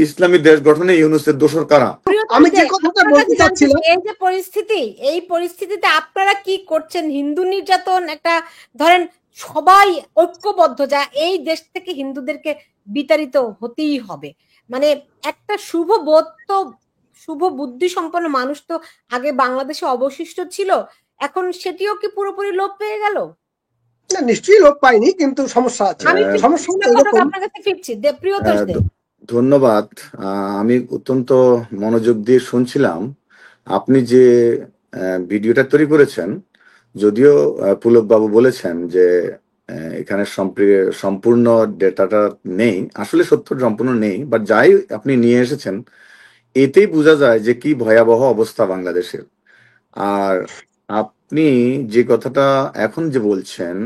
ইসলামী দেশ গঠনে ইউনূসের দোসর কারা? আমি যে কথাটা বলতে চাচ্ছিলাম, এই যে পরিস্থিতি, এই পরিস্থিতিতে আপনারা কি করছেন? হিন্দু নির্যাতন একটা, ধরেন সবাই ঐক্যবদ্ধ যা এই দেশ থেকে হিন্দুদেরকে বিতাড়িত হতেই হবে, মানে একটা শুভ বোধ তো, শুভ বুদ্ধি সম্পন্ন মানুষ তো আগে বাংলাদেশে অবশিষ্ট ছিল, এখন সেটিও কি পুরোপুরি লোপ পেয়ে গেল? না নিশ্চয়ই লোক পাইনি, কিন্তু সমস্যা আছে। আমি সমস্যা এরকম। আপনার কাছে ফিরছি, প্রিয়তোষ দে। ধন্যবাদ। আমি অত্যন্ত মনোযোগ দিয়ে শুনছিলাম। আপনি যে ভিডিওটা তৈরি করেছেন, যদিও পুলক বাবু বলেছেন যে এখানে সম্পূর্ণ ডেটাটা নেই, আসলে সত্য সম্পূর্ণ নেই, বাট যাই আপনি নিয়ে এসেছেন এতেই বোঝা যায় যে কি ভয়াবহ অবস্থা বাংলাদেশের। আর আপনি যে কথাটা এখন যে বলছেন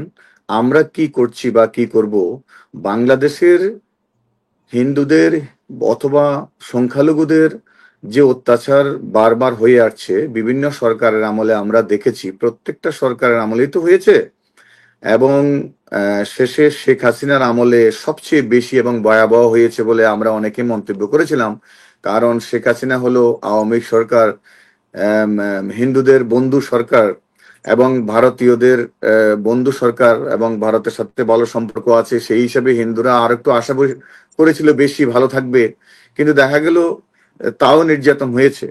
আমরা কি করছি বা কি করব, বাংলাদেশের হিন্দুদের অথবা সংখ্যালঘুদের যে অত্যাচার বারবার হয়ে আসছে বিভিন্ন সরকারের আমলে আমরা দেখেছি, প্রত্যেকটা সরকারের আমলেই তো হয়েছে, এবং শেষে শেখ হাসিনার আমলে সবচেয়ে বেশি এবং ভয়াবহ হয়েছে বলে আমরা অনেকে মন্তব্য করেছিলাম। কারণ শেখ হাসিনা হলো আওয়ামী সরকার, হিন্দুদের বন্ধু সরকার এবং ভারতীয়দের বন্ধু সরকার, এবং ভারতের সাথে ভালো সম্পর্ক আছে, সেই হিসাবে হিন্দুরা আর একটু আশা করেছিল বেশি ভালো থাকবে, কিন্তু দেখা গেল তাও নির্যাতন হয়েছে।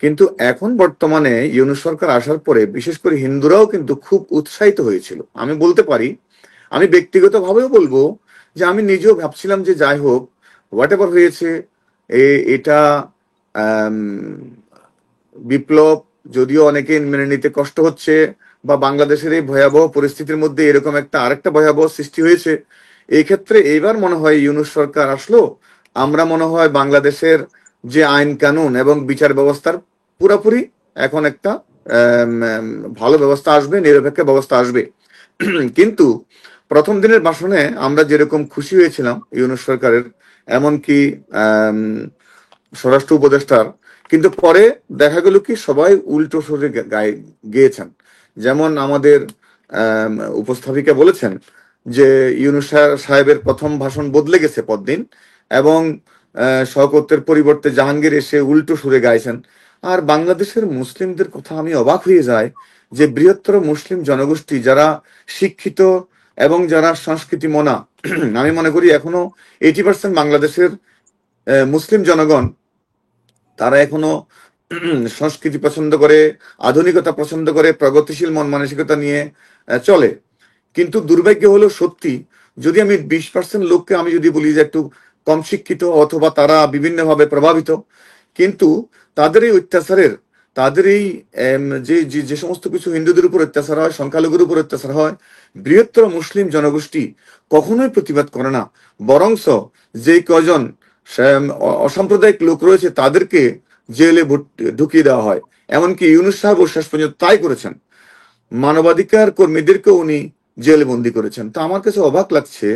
কিন্তু এখন বর্তমানে ইউনূস সরকার আসার পরে বিশেষ করে হিন্দুরাও কিন্তু খুব উৎসাহিত হয়েছিল। আমি বলতে পারি, আমি ব্যক্তিগতভাবেও বলবো যে আমি নিজেও ভাবছিলাম যে যাই হোক, হোয়াট এভার হয়েছে, এটা বিপ্লব, যদিও অনেকে মেনে নিতে কষ্ট হচ্ছে, বা বাংলাদেশের এই ভয়াবহ পরিস্থিতির মধ্যে এরকম একটা আরেকটা ভয়াবহ সৃষ্টি হয়েছে, এই ক্ষেত্রে এইবার মনে হয় ইউনূস সরকার আসলো, আমরা মনে হয় বাংলাদেশের যে আইন কানুন এবং বিচার ব্যবস্থার পুরোপুরি এখন একটা ভালো ব্যবস্থা আসবে, নিরপেক্ষ ব্যবস্থা আসবে। কিন্তু প্রথম দিনের ভাষণে আমরা যেরকম খুশি হয়েছিলাম ইউনূস সরকারের, এমনকি স্বরাষ্ট্র উপদেষ্টার, কিন্তু পরে দেখা গেল কি সবাই উল্টো সুরে গেয়েছেন। যেমন আমাদের উপস্থাপিকা বলেছেন যে ইউনূস সাহেবের প্রথম ভাষণ বদলে গেছে পরদিন, এবং শওকতের পরিবর্তে জাহাঙ্গীর এসে উল্টো সুরে গাইছেন। আর বাংলাদেশের মুসলিমদের কথা আমি অবাক হয়ে যায় যে বৃহত্তর মুসলিম জনগোষ্ঠী যারা শিক্ষিত এবং যারা সংস্কৃতি মনা, আমি মনে করি এখনো 80% বাংলাদেশের মুসলিম জনগণ তারা এখনো সংস্কৃতি পছন্দ করে, আধুনিকতা পছন্দ করে, প্রগতিশীল মন মানসিকতা নিয়ে চলে। কিন্তু দুর্ভাগ্য হলো সত্যি, যদি আমি 20% লোককে আমি যদি বলি যে একটু কম শিক্ষিত অথবা তারা বিভিন্নভাবে প্রভাবিত, কিন্তু তাদের এই অত্যাচারের, তাদের এই যে যে সমস্ত কিছু হিন্দুদের উপর অত্যাচার হয়, সংখ্যালঘুর উপর অত্যাচার হয়, বৃহত্তর মুসলিম জনগোষ্ঠী কখনোই প্রতিবাদ করে না। বরংস যে কজন অসাম্প্রদায়িক লোক রয়েছে তাদেরকে জেলে ঢুকিয়ে দেওয়া হয়। এমনকি ইউনূস সাহেব শেষ পর্যন্ত তাই করেছেন, মানবাধিকার কর্মীদেরকেও উনি জেলে বন্দি করেছেন। তো আমার কাছে অবাক লাগছে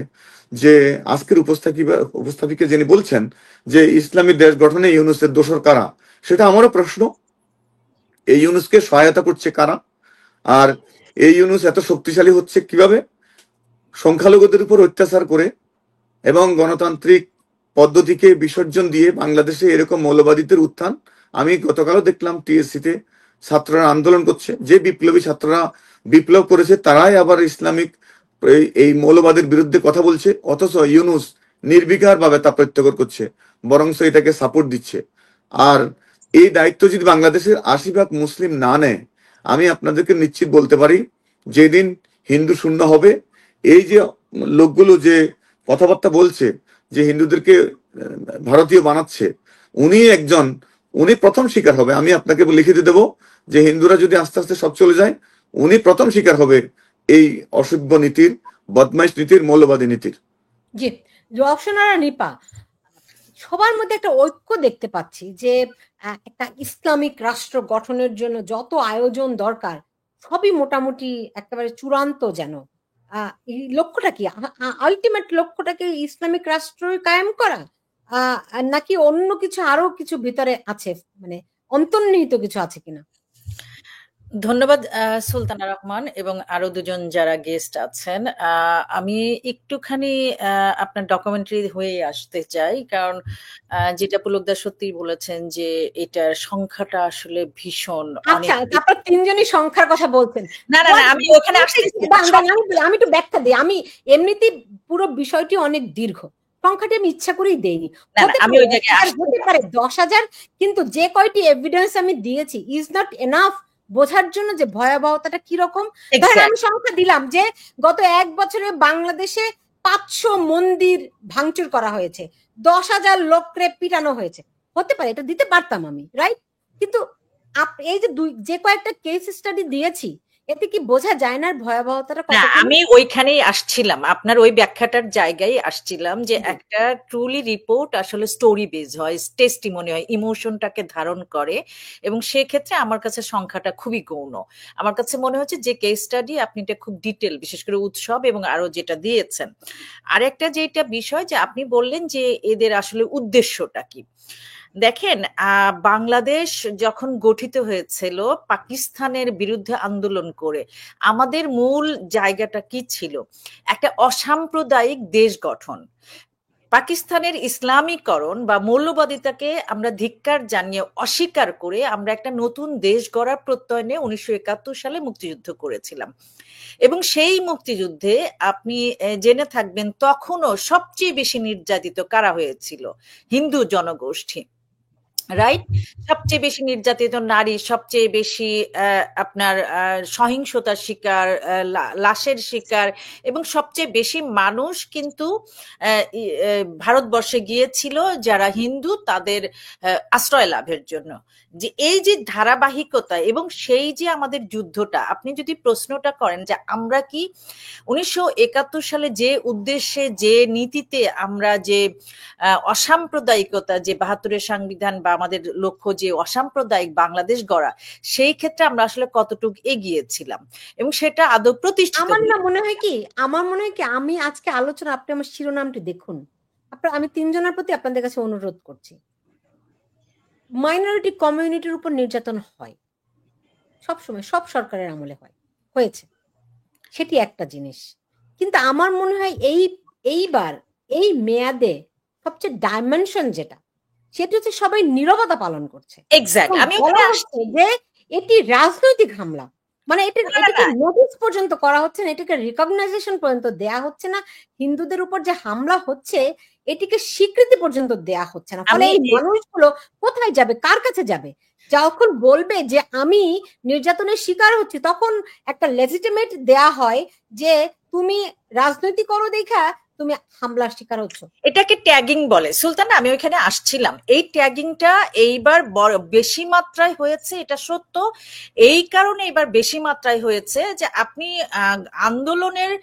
যে আজকের উপস্থাপিকা যিনি বলছেন যে ইসলামী দেশ গঠনে ইউনূসের দোসর কারা, সেটা আমারও প্রশ্ন। এই ইউনূসকে সহায়তা করছে কারা? আর এই ইউনূস এত শক্তিশালী হচ্ছে কিভাবে? সংখ্যালঘুদের উপর অত্যাচার করে এবং গণতান্ত্রিক পদ্ধতিকে বিসর্জন দিয়ে বাংলাদেশে এরকম মৌলবাদীদের উত্থান। আমি গতকালও দেখলাম টিএসসিতে ছাত্ররা আন্দোলন করছে, যে বিপ্লবী ছাত্ররা বিপ্লব করেছে তারাই আবার ইসলামিক এই মৌলবাদের বিরুদ্ধে কথা বলছে, অথচ ইউনূস নির্বিকার ভাবে তা প্রত্যাখ্যান করছে, বরংস এটাকে সাপোর্ট দিচ্ছে। আর এই দায়িত্ব যদি বাংলাদেশের 80% মুসলিম না নেয়, আমি আপনাদেরকে নিশ্চিত বলতে পারি যেদিন হিন্দু শূন্য হবে, এই যে লোকগুলো যে কথাবার্তা বলছে যে হিন্দুদেরকে ভারতীয় বানাচ্ছে, উনি প্রথম শিকার হবে। আমি আপনাকে লিখে দেবো যে হিন্দুরা যদি আস্তে আস্তে সব চলে যায়, উনি প্রথম শিকার হবে এই অসভ্য নীতির, বদমাইশ নীতির, মৌলবাদী নীতির। জি, রওশন নিপা, সবার মধ্যে একটা ঐক্য দেখতে পাচ্ছি যে একটা ইসলামিক রাষ্ট্র গঠনের জন্য যত আয়োজন দরকার সবই মোটামুটি একেবারে চূড়ান্ত, যেন এই লক্ষ্যটা কি, আলটিমেট লক্ষ্যটা কি ইসলামিক রাষ্ট্রই কায়েম করা, নাকি অন্য কিছু আরো কিছু ভিতরে আছে, মানে অন্তর্নিহিত কিছু আছে কিনা? ধন্যবাদ সুলতানা রহমান এবং আরো দুজন যারা গেস্ট আছেন। আমি একটুখানি আপনার ডকুমেন্টারি হয়ে আসতে চাই, কারণ যেটা পুলকদা সত্যি বলেছেন যে এটার সংখ্যাটা আসলে ভীষণ আচ্ছা, অনেক। তারপর তিনজনই সংখ্যার কথা বলছেন। না না না, আমি ওখানে আসতেছি। আমি একটু ব্যাখ্যা দিই। আমি এমনিতেই পুরো বিষয়টি অনেক দীর্ঘ, সংখ্যাটি আমি ইচ্ছা করেই দেইনি। না না, হতে আমি পারে ওই জায়গায় 1000, হতে পারে 10,000, কিন্তু যে কয়টি এভিডেন্স আমি দিয়েছি ইজ নট এনাফ বোঝার জন্য যে ভয়াবহতাটা কিরকম। ধরেন আমি সংখ্যা দিলাম যে গত 1 বছরে বাংলাদেশে 500 মন্দির ভাঙচুর করা হয়েছে, 10,000 লোককে পিটানো হয়েছে। হতে পারে, এটা দিতে পারতাম আমি, রাইট? কিন্তু এই যে যে কয়েকটা কেস স্টাডি দিয়েছি, এতে কি বোঝা যায় না ভয়াবহতাটা না, কতখানি? আমি ওইখানেই আসছিলাম, আপনার ওই ব্যাখ্যাটার জায়গায় আসছিলাম যে একটা ট্রুলি রিপোর্ট আসলে স্টোরি বেজ হয়, টেস্টিমনি হয়, ইমোশনটাকে ধারণ করে, এবং সেক্ষেত্রে আমার কাছে সংখ্যাটা খুবই গৌণ। আমার কাছে মনে হচ্ছে যে কেস স্টাডি আপনি এটা খুব ডিটেল, বিশেষ করে উৎসব এবং আরো যেটা দিয়েছেন। আরেকটা যেটা বিষয় যে আপনি বললেন যে এদের আসলে উদ্দেশ্যটা কি। দেখেন, বাংলাদেশ যখন গঠিত হয়েছিল পাকিস্তানের বিরুদ্ধে আন্দোলন করে, আমাদের মূল জায়গাটা কি ছিল? একটা অসাম্প্রদায়িক দেশ গঠন। পাকিস্তানের ইসলামীকরণ বা মৌলবাদিতাকে আমরা ধিক্কার জানিয়ে অস্বীকার করে আমরা একটা নতুন দেশ গড়ার প্রত্যয়নে 1971 সালে মুক্তিযুদ্ধ করেছিলাম। এবং সেই মুক্তিযুদ্ধে আপনি জেনে থাকবেন তখনও সবচেয়ে বেশি নির্যাতিত কারা হয়েছিল? হিন্দু জনগোষ্ঠী, রাইট? সবচেয়ে বেশি নির্যাতিত নারী, সবচেয়ে বেশি আপনার সহিংসতার শিকার, লাশের শিকার, এবং সবচেয়ে বেশি মানুষ কিন্তু ভারতবর্ষে গিয়েছিল যারা হিন্দু, তাদের আশ্রয় লাভের জন্য। যে এই যে ধারাবাহিকতা এবং সেই যে আমাদের যুদ্ধটা, আপনি যদি প্রশ্নটা করেন যে আমরা কি 1971 সালে যে উদ্দেশ্যে, যে নীতিতে আমরা যে অসাম্প্রদায়িকতা, যে 72-এর সংবিধান বা আমাদের লক্ষ্য যে অসাম্প্রদায়িক বাংলাদেশ গড়া, সেই ক্ষেত্রে আমরা আসলে কতটুকু এগিয়েছিলাম এবং সেটা আদৌ প্রতিষ্ঠিত আমার না মনে হয় কি, আমি আজকে আলোচনা, আপনি আমার শিরোনামটি দেখুন। আমি তিনজনের প্রতি আপনাদের কাছে অনুরোধ করছি। মাইনরিটি কমিউনিটির উপর নির্যাতন হয় সবসময়, সব সরকারের আমলে হয়েছে, সেটি একটা জিনিস। কিন্তু আমার মনে হয় এইবার এই মেয়াদে সবচেয়ে ডাইমেনশন যেটা, সেটা হচ্ছে সবাই নীরবতা পালন করছে। এক্স্যাক্ট। আমি বলা হচ্ছে যে এটি রাজনৈতিক হামলা, মানে এটাকে নোটিস পর্যন্ত করা হচ্ছে না, এটাকে রিকগনাইজেশন পর্যন্ত দেয়া হচ্ছে না। হিন্দুদের উপর যে হামলা হচ্ছে এটিকে স্বীকৃতি পর্যন্ত দেয়া হচ্ছে না। ফলে এই মানুষগুলো কোথায় যাবে, কার কাছে যাবে? যখন বলবে যে আমি নির্যাতনের শিকার হচ্ছি, তখন একটা লেজিটিমেট দেয়া হয় যে তুমি রাজনৈতিক করো দেখা তুমি হামলার শিকার হচ্ছ। এটাকে ট্যাগিং বলে। সুলতান, আমি ওইখানে আসছিলাম। এই ট্যাগিংটা এইবার বেশি মাত্রায় হয়েছে, এটা সত্য। এই কারণে এবার বেশি মাত্রায় হয়েছে যে আপনি আন্দোলনের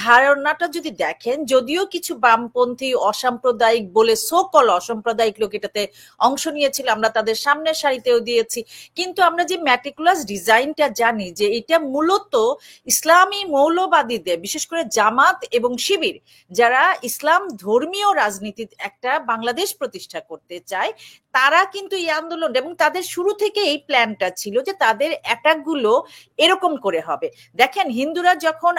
ধারণাটা যদি দেখেন, যদিও কিছু বামপন্থী অসাম্প্রদায়িক বলে সকল অসাম্প্রদায়িক লোক এটাতে অংশ নিয়েছিল, আমরা তাদের সামনের সারিতেও দিয়েছি, কিন্তু আমরা যে ম্যাটিকুলাস ডিজাইনটা জানি যে এটা মূলত ইসলামী মৌলবাদীদের, বিশেষ করে জামাত এবং শিবির, যারা ইসলাম ধর্মীয় রাজনীতির একটা বাংলাদেশ প্রতিষ্ঠা করতে চায়, তারা কিন্তু এই আন্দোলন, এবং তাদের শুরু থেকে এই প্ল্যানটা ছিল যে তাদের অ্যাটাকগুলো এরকম করে হবে। দেখেন, হিন্দুরা যখন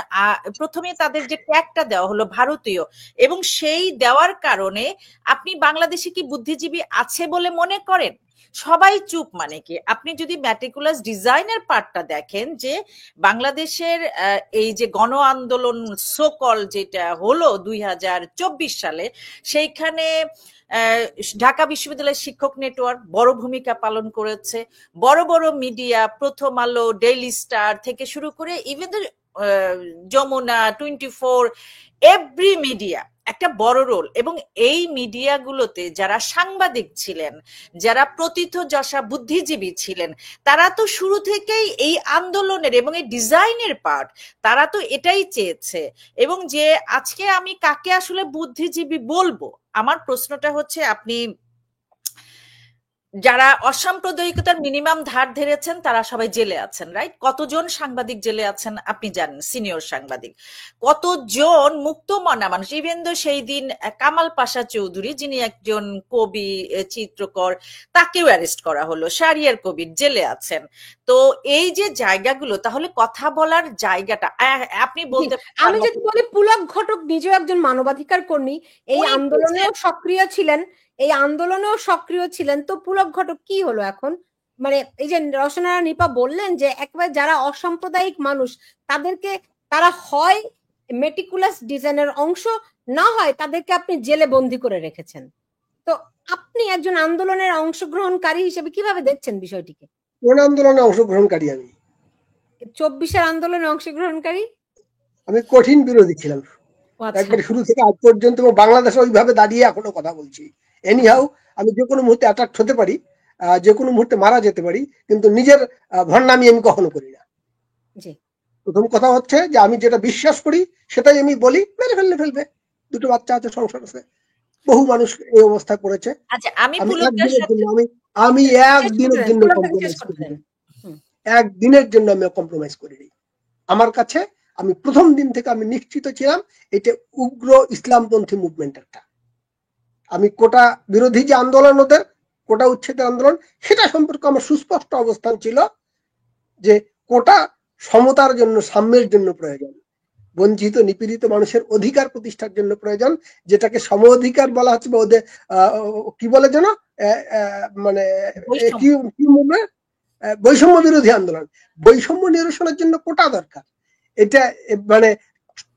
প্রথমে তাদের যে ট্যাগটা দেওয়া হলো ভারতীয়, এবং সেই দেওয়ার কারণে আপনি বাংলাদেশে কি বুদ্ধিজীবী আছে বলে মনে করেন? সবাই চুপ। মানে কি, আপনি যদি ম্যাটিকুলাস ডিজাইনের পার্টটা দেখেন যে বাংলাদেশের এই যে গণ আন্দোলন সোকল যেটা হলো 2024 সালে, সেইখানে ঢাকা বিশ্ববিদ্যালয়ের শিক্ষক নেটওয়ার্ক বড় ভূমিকা পালন করেছে। বড় বড় মিডিয়া, প্রথম আলো, ডেইলি স্টার থেকে শুরু করে ইভেন যমুনা, 24, এভরি মিডিয়া একটা বড় রোল। এবং এই মিডিয়াগুলোতে যারা সাংবাদিক ছিলেন, যারা প্রথিতযশা বুদ্ধিজীবী ছিলেন, তারা তো শুরু থেকেই এই আন্দোলনের এবং এই ডিজাইনের পার্ট, তারা তো এটাই চেয়েছে। এবং যে আজকে আমি কাকে আসলে বুদ্ধিজীবী বলবো, আমার প্রশ্নটা হচ্ছে, আপনি যারা অসাম্প্রদায়িকতার মিনিমাম ধার ধরেছেন তারা সবাই জেলে আছেন, রাইট? কতজন সাংবাদিক জেলে আছেন আপনি জানেন, সিনিয়র সাংবাদিক। কতজন মুক্ত মনা মানুষ, ইভেন দো সেই দিন কামাল পাশা চৌধুরী যিনি একজন কবি, চিত্রকর, তাকেও অ্যারেস্ট করা হলো। শাহরিয়ার কবির জেলে আছেন। তো এই যে জায়গাগুলো, তাহলে কথা বলার জায়গাটা আপনি বলতে আমি যদি বলি, পুলক ঘটক নিজেও একজন মানবাধিকার কর্মী, এই উনি আন্দোলনেও সক্রিয় ছিলেন, তো পুলক ঘটক কি হলো এখন? মানে এই যে রচনা নিপা বললেন যে একেবারে যারা অসাম্প্রদায়িক মানুষ তাদেরকে, তারা হয় মেটিকুলাস ডিজাইনের অংশ, না হয় তাদেরকে আপনি জেলে বন্দি করে রেখেছেন। তো আপনি একজন আন্দোলনের অংশগ্রহণকারী হিসেবে কিভাবে দেখছেন বিষয়টিকে? কোন আন্দোলনে অংশগ্রহণকারী? আমি 24-এর আন্দোলনে অংশগ্রহণকারী। আমি কঠিন বিরোধী ছিলাম একবার শুরু থেকে আজ পর্যন্ত, এবং বাংলাদেশে ওইভাবে দাঁড়িয়ে এখনো কথা বলছি। এনিহাউ, আমি যে কোনো মুহূর্তে অ্যাটাক হতে পারি, যে কোনো মুহূর্তে মারা যেতে পারি, কিন্তু নিজের ভণ্ডামি আমি কখনো করি না। প্রথম কথা হচ্ছে যে আমি যেটা বিশ্বাস করি সেটাই আমি বলি, মেরে ফেলবে। দুটো বাচ্চা আছে, সংসার আছে, বহু মানুষ এই অবস্থায় পড়েছে। আচ্ছা, আমি একদিনের জন্য কম্প্রোমাইজ করিনি, একদিনের জন্য আমি কম্প্রোমাইজ করিনি। আমার কাছে, আমি প্রথম দিন থেকে আমি নিশ্চিত ছিলাম এটা উগ্র ইসলামপন্থী মুভমেন্ট একটা। আমি কোটা বিরোধী যে আন্দোলন, ওদের কোটা উচ্ছেদের আন্দোলন, সেটা সম্পর্কে আমার সুস্পষ্ট অবস্থান ছিল যে কোটা সমতার জন্য, সাম্যের জন্য প্রয়োজন, বঞ্চিত নিপীড়িত মানুষের অধিকার প্রতিষ্ঠার জন্য প্রয়োজন, যেটাকে সম অধিকার বলা হচ্ছে, বা ওদের কি বলে যেন, মানে কি মুভমেন্ট, বৈষম্য বিরোধী আন্দোলন। বৈষম্য নিরসনের জন্য কোটা দরকার। এটা মানে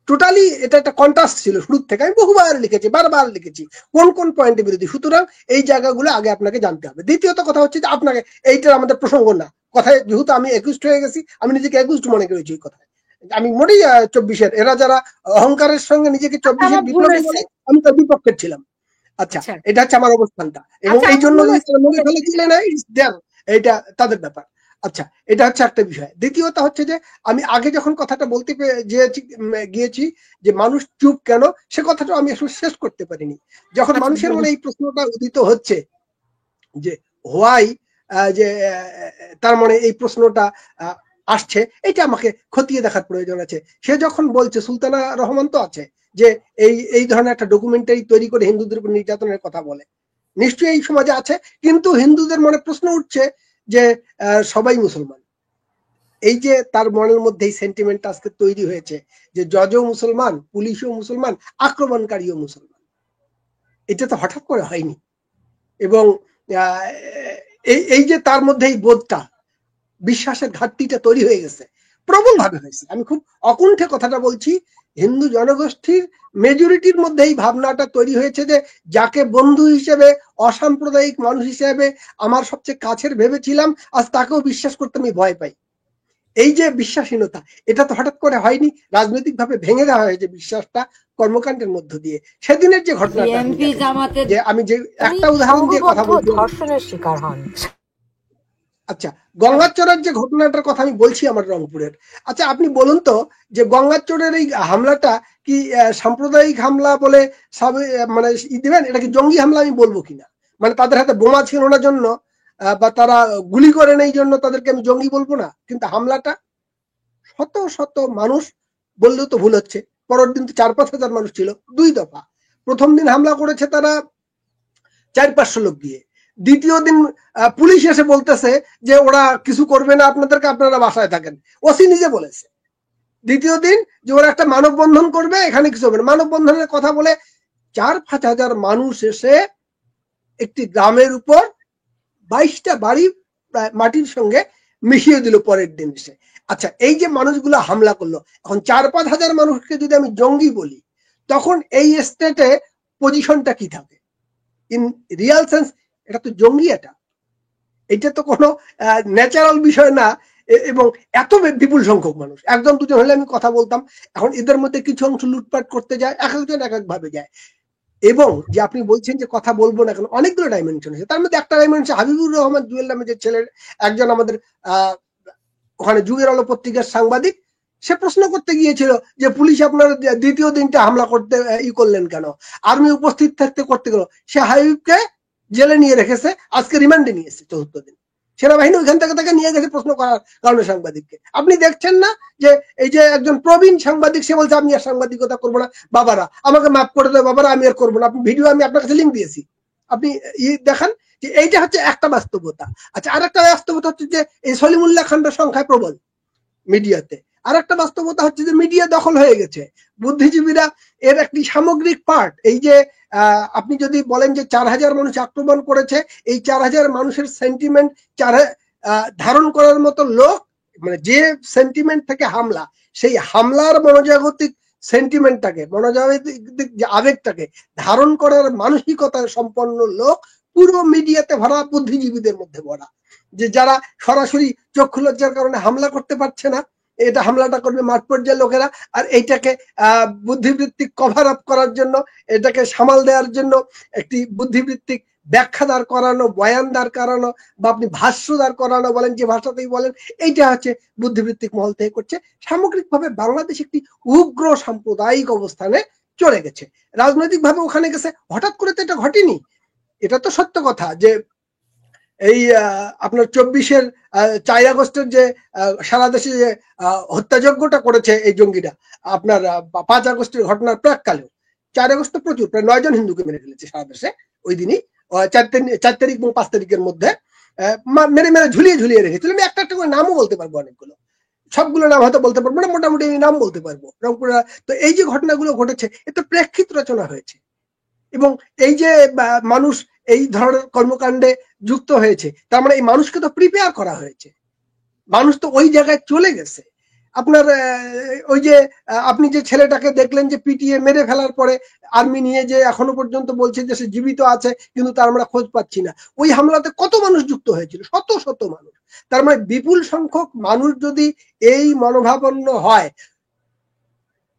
টোটালি এটা একটা কন্ট্রাস্ট ছিল শুরু থেকে। আমি বহুবার লিখেছি, বারবার লিখেছি কোন কোন পয়েন্টে বিরোধী। সুতরাং এই জায়গাগুলো আগে আপনাকে জানতে হবে। দ্বিতীয়ত কথা হচ্ছে যে আপনাকে, এইটার আমাদের প্রসঙ্গ না, কথায় যেহেতু আমি একুশড হয়ে গেছি, আমি নিজেকে একুশড মনে করেছি এই কথায়। আমি মোটেই 24-এর, এরা যারা অহংকারের সঙ্গে নিজেকে 24-এর বিপ্লবী বলে, আমি তার বিপক্ষে ছিলাম। আচ্ছা, এটা হচ্ছে আমার অবস্থানটা, এবং এই জন্য মনে ফেলেছিলেন এইটা তাদের ব্যাপার। আচ্ছা, এটা হচ্ছে একটা বিষয়। দ্বিতীয়ত হচ্ছে যে আমি আগে যখন কথাটা বলতে গিয়েছি যে মানুষ চুপ কেন, সে কথাটা আমি আসলে শেষ করতে পারিনি। যখন মানুষের মনে এই প্রশ্নটা উদিত হচ্ছে যে হোয়াই, যে তার মানে এই প্রশ্নটা আসছে, এটা আমাকে খতিয়ে দেখার প্রয়োজন আছে। সে যখন বলছে, সুলতানা রহমান তো আছে, যে এই ধরনের একটা ডকুমেন্টারি তৈরি করে হিন্দুদের উপর নির্যাতনের কথা বলে, নিশ্চয়ই এই সমাজে আছে। কিন্তু হিন্দুদের মনে প্রশ্ন উঠছে যে সবাই মুসলমান। এই যে তার মনের মধ্যে এই সেন্টিমেন্ট আজকে তৈরি হয়েছে যে জজও মুসলমান, পুলিশও মুসলমান, আক্রমণকারীও মুসলমান। এটা তো হঠাৎ করে হয়নি। এবং এই যে তার মধ্যে এই বোধটা, বিশ্বাসের ঘাটতিটা তৈরি হয়ে গেছে, প্রবল ভাবে হয়েছে। আমি খুব অকুণ্ঠে কথাটা বলছি, হিন্দু জনগোষ্ঠীর মেজরিটির মধ্যে এই ভাবনাটা তৈরি হয়েছে যে যাকে বন্ধু হিসেবে, অসাম্প্রদায়িক মানুষ হিসেবে আমার সবচেয়ে কাছের ভেবেছিলাম, আজ তাকেও বিশ্বাস করতে আমি ভয় পাই। এই যে বিশ্বাসহীনতা, এটা তো হঠাৎ করে হয়নি, রাজনৈতিক ভাবে ভেঙে দেওয়া হয়েছে বিশ্বাসটা কর্মকাণ্ডের মধ্য দিয়ে। সেদিনের যে ঘটনাটা, যে আমি যে একটা উদাহরণ দিয়ে কথা বলছি, ধর্ষণের শিকার হন। আচ্ছা, গঙ্গাচড়ের যে ঘটনাটার কথা আমি বলছি আমার রংপুরের। আচ্ছা, আপনি বলুন তো যে গঙ্গাচড়ের এই হামলাটা কি সাম্প্রদায়িক হামলা বলে মানে দিবেন? এটা কি জঙ্গি হামলা আমি বলবো কিনা? মানে তাদের হাতে বোমা ছিল না জন্য, বা তারা গুলি করেন এই জন্য তাদেরকে আমি জঙ্গি বলবো না। কিন্তু হামলাটা শত শত মানুষ বললেও তো ভুল হচ্ছে, পরের দিন তো 4-5 হাজার মানুষ ছিল, 2 দফা। প্রথম দিন হামলা করেছে তারা 400-500 লোক দিয়ে। দ্বিতীয় দিন পুলিশ এসে বলতেছে যে ওরা কিছু করবে না আপনাদেরকে, আপনারা বাসায় থাকেন, ওসি নিজে বলেছে। দ্বিতীয় দিন যে ওরা একটা মানববন্ধন করবে, এখানে কিছু হবে না। মানববন্ধনের কথা বলে 4-5 হাজার মানুষ এসে একটি গ্রামের উপর 22টা বাড়ি মাটির সঙ্গে মিশিয়ে দিল পরের দিন এসে। আচ্ছা, এই যে মানুষগুলো হামলা করলো, এখন 4-5 হাজার মানুষকে যদি আমি জঙ্গি বলি, তখন এই স্টেটে পজিশনটা কি থাকে? ইন রিয়াল সেন্স এটা তো জঙ্গি, এটা তো কোনো ন্যাচারাল বিষয় না। এবং এত বিপুল সংখ্যক মানুষ, একজন দুজন হলে আমি কথা বলতাম। এখন এদের মধ্যে কিছু অংশ লুটপাট করতে যায়, এক একজন এক এক ভাবে যায়। এবং যে আপনি বলছেন যে কথা বলবো না, এখন অনেকগুলো ডাইমেনশন আছে। তার মধ্যে একটা ডাইমেনশন, হাবিবুর রহমান জুয়েল নামে যে ছেলের, একজন আমাদের ওখানে যুগের আলো পত্রিকার সাংবাদিক, সে প্রশ্ন করতে গিয়েছিল যে পুলিশ আপনার দ্বিতীয় দিনটা হামলা করতে করলেন কেন, আর্মি উপস্থিত থাকতে করতে গেল। সে হাবিবকে জেলে নিয়ে রেখেছে, আজকে রিমান্ডে নিয়েছে 74 দিন। সেনাবাহিনী ওইখান থেকে তাকে নিয়ে গেছে প্রশ্ন করার কারণে সাংবাদিককে। আপনি দেখছেন না যে এই যে একজন প্রবীণ সাংবাদিক সে বলছে আমি আর সাংবাদিকতা করবো না, বাবারা আমাকে মাফ করে দেবে, বাবারা আমি আর করবো না। আপনি ভিডিও আমি আপনার কাছে লিঙ্ক দিয়েছি, আপনি দেখান যে এইটা হচ্ছে একটা বাস্তবতা। আচ্ছা, আর একটা বাস্তবতা হচ্ছে যে এই সলিমুল্লাহ খানটা সংখ্যায় প্রবল মিডিয়াতে। আর একটা বাস্তবতা হচ্ছে যে মিডিয়া দখল হয়ে গেছে, বুদ্ধিজীবীরা এর একটি সামগ্রিক পার্ট। এই যে আপনি যদি বলেন যে 4000 মানুষ আক্রমণ করেছে, এই 4000 মানুষের সেন্টিমেন্ট ধারণ করার মতো লোক, মানে যে সেন্টিমেন্ট থেকে হামলা, সেই হামলার মনোজাগতিক সেন্টিমেন্টটাকে, মনোজাগতিক যে আবেগটাকে ধারণ করার মানসিকতার সম্পন্ন লোক পুরো মিডিয়াতে ভরা, বুদ্ধিজীবীদের মধ্যে ভরা, যে যারা সরাসরি চক্ষু লজ্জার কারণে হামলা করতে পারছে না, এটা হামলাটা করবে মাঠ পর্যায়ের লোকেরা, আর এইটাকে বুদ্ধিবৃত্তিক কভার আপ করার জন্য, এটাকে সামাল দেওয়ার জন্য একটি বুদ্ধিবৃত্তিক ব্যাখ্যা দাঁড় করানো, বয়ান দাঁড় করানো, বা আপনি ভাষ্য দাঁড় করানো, বলেন যে ভাষাতেই বলেন, এইটা হচ্ছে বুদ্ধিবৃত্তিক মহল থেকে করছে। সামগ্রিকভাবে বাংলাদেশ একটি উগ্র সাম্প্রদায়িক অবস্থানে চলে গেছে। রাজনৈতিকভাবে ওখানে গেছে, হঠাৎ করে তো এটা ঘটেনি। এটা তো সত্য কথা যে এই আপনার 24-এর 4 আগস্টের যে সারা দেশে যে হত্যাযজ্ঞটা করেছে এই জঙ্গিরা, আপনার 5 আগস্টের ঘটনার প্রাককালেও 4 আগস্ট তো প্রচুর, প্রায় 9 জন হিন্দুকে মেরে ফেলেছে সারা দেশে ওই দিনই, 4 তারিখ এবং 5 তারিখের মধ্যে মেরে মেরে ঝুলিয়ে রেখেছিল। আমি একটা করে নামও বলতে পারবো, অনেকগুলো, সবগুলো নাম হয়তো বলতে পারবো না, মোটামুটি নাম বলতে পারবো রংপুরে। তো এই যে ঘটনাগুলো ঘটেছে, এটা প্রেক্ষিত রচনা হয়েছে, এবং এই যে মানুষ এই ধরনের কর্মকাণ্ডে যুক্ত হয়েছে, তার মানে এই মানুষকে তো প্রিপেয়ার করা হয়েছে, মানুষ তো ওই জায়গায় চলে গেছে। আপনার ওই যে আপনি যে ছেলেটাকে দেখলেন যে পিটিয়ে মেরে ফেলার পরে আর্মি নিয়ে যে এখনো পর্যন্ত বলছে যে সে জীবিত আছে, কিন্তু তার আমরা খোঁজ পাচ্ছি না। ওই হামলাতে কত মানুষ যুক্ত হয়েছিল, শত শত মানুষ। তার মানে বিপুল সংখ্যক মানুষ যদি এই মনোভাবাপন্ন হয়,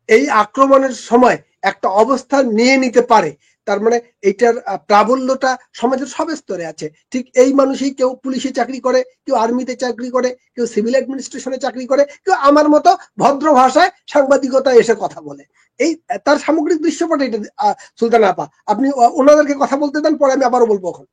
এই আক্রমণের সময় একটা অবস্থান নিয়ে নিতে পারে, তার মানে এইটার প্রাবল্যটা সমাজের সব স্তরে আছে। ঠিক এই মানুষই কেউ পুলিশে চাকরি করে, কেউ আর্মিতে চাকরি করে, কেউ সিভিল অ্যাডমিনিস্ট্রেশনে চাকরি করে, কেউ আমার মতো ভদ্র ভাষায় সাংবাদিকতায় এসে কথা বলে। এই তার সামগ্রিক দৃশ্যপট এটা। সুলতানা আপা, আপনি ওনাদেরকে কথা বলতে দেন, পরে আমি আবারও বলবো। এখন